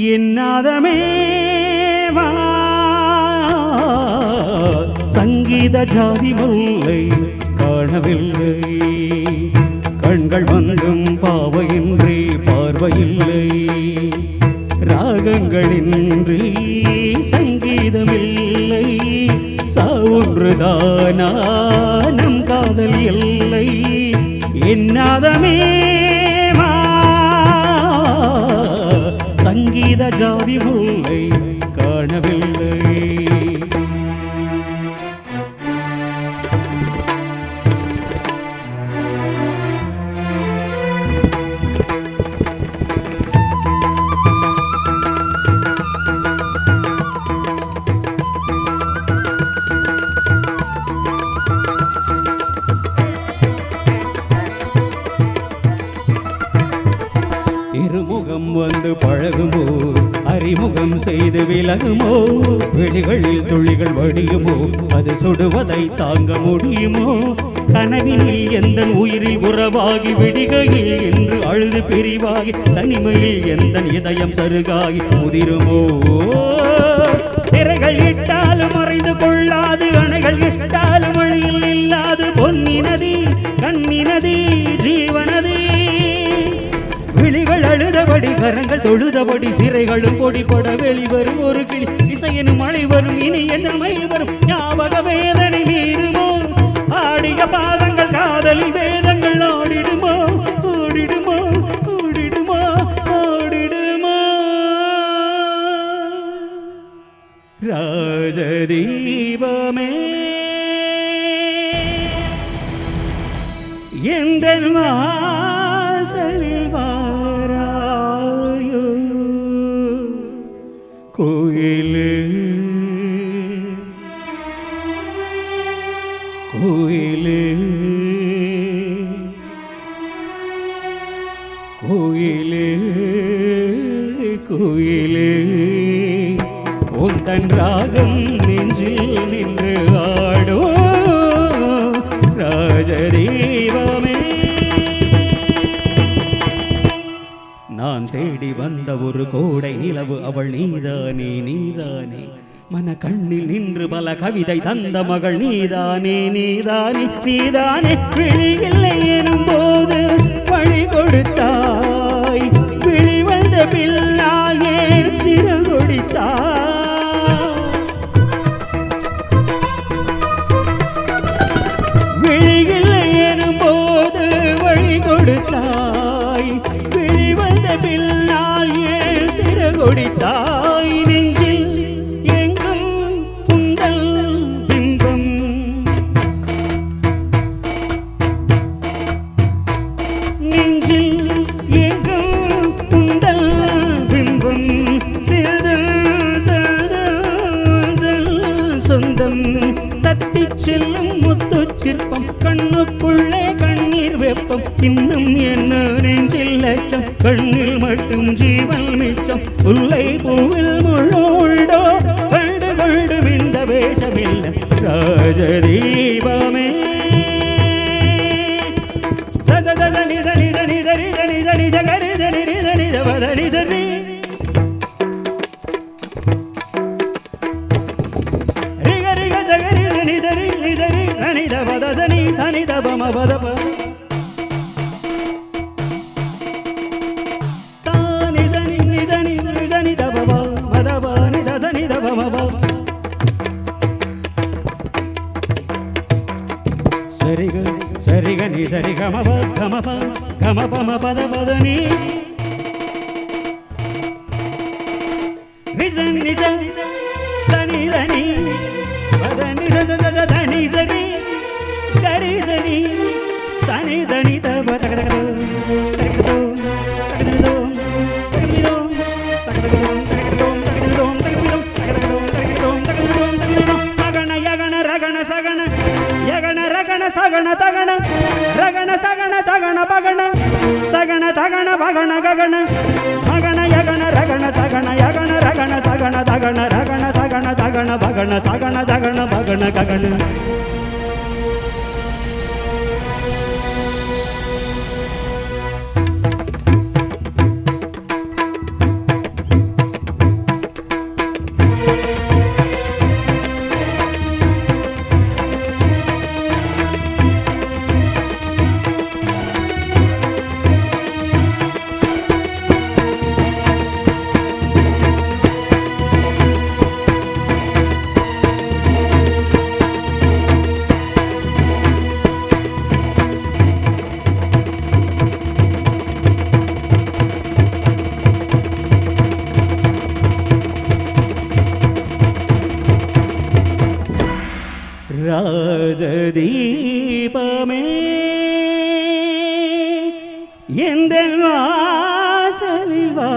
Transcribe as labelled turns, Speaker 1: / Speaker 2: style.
Speaker 1: என்னாதமே வா சங்கீத ஜாதி முல்லை காணவில்லை கண்கள் வந்தும் பாவையின்றி பார்வையில்லை ராகங்களின்றி சங்கீதமில்லை சாவுன்றுதானா நம் காதல் இல்லை என்னாதமே வா சங்கீத ஜாதி முல்லை காணவில்லை திருமுகம் வந்து பழகுமோ அறிமுகம் செய்து விலகுமோ விழிகளில் துளிகள் வடியுமோ அது சுடுவதை தாங்க முடியுமோ கனவினில் எந்த உயிரில் உறவாகி விடிகையில் என்று அழுது பிரிவாகி தனிமையில் எந்த இதயம் சருகாகி முதிருமோ திரைகள் இட்டாலும் மறைந்து கொள்ளாது அணைகள் இட்டாலும் வழியில் இல்லாது பொன்னி நதி கண்ணி நதி ஜீவனதி விழிகள் அழுதபடி கரங்கள் தொழுதபடி சிறைகளும் பொடிபட வெளிவரும் ஒரு கிளி இசையனும் மழை வரும் இனி என்ன மயில் வரும் ஞாபக வேதனை மீறுமோ ஆடிய பாதங்கள் காதலில் வேதங்கள் ஆடிடுமோ ஓடிடுமோ ஓடிடுமோ ஓடிடுமோ ராஜதீபமே எந்தன் வாசலில் வாராயோ கோயிலே கோயிலே கோயிலே கோயிலே உந்தன் ராகம் நெஞ்சில் நின்று ஆடோ ராஜதீபமே நான் தேடி வந்த ஒரு கோடை நிலவு அவள் நீதானே நீதானே மன கண்ணில் நின்று பல கவிதை தந்த மகள் நீதானே நீதானே நீதானே விழியில்லை எனும் போது வழி கொடுத்தாய் விழி வந்த பின்னால் ஏன் சிறு கொடுத்தாய் விழியில்லை எனும் போது வழி கொடுத்தாய் விழி வந்த பின்னால் ஏன் சிறு கொடுத்தாய் நெஞ்சில் எங்கும் உந்தல் பிம்பம் நெஞ்சில் எங்கும் உந்தல் பிம்பம் சொந்தம் தத்தி செல்லும் முத்து சிற்பம் கண்ணுக்குள்ளே கண்ணீர் வெப்பம் இன்னும் என்ன நெஞ்சில் லட்சம் கண்ணில் மட்டும் ஜீவன் மிச்சம் உள்ளை பூவில் முள்ளோண்டோ கண்டு கொண்டு இந்த வேஷமில்லை ராஜதீபமே சத சத நித நித நித நித நித நித கரித நித நித வத நித நீ ரிக ரிக ஜகரி நிதரி நிதரி நனித வததனி சனித பம பதப சானி தனி நிதனி நிதனி தபப மதப நிததனி தபமப சரிக சரிக நிதரி கமப கமப கமபம பத பதனி நிச நிச சனி தனி பத நிச தனி சனி கரி சனி சனி தனி தப தகதோ தகதோ தகதோ தகதோ தகதோ தகதோ தகதோ மகன யகன ரகன சகன யகன ரகன சகன தகன ரகன சகன தகன பகன சகன தகன பகன ககன மகன யகன ரகன சகன யகன ரகன சகன தகன ரகன சகன தகன பகன சகன தகன பகன ககன ராஜதீபமே எந்த வாசலில் வா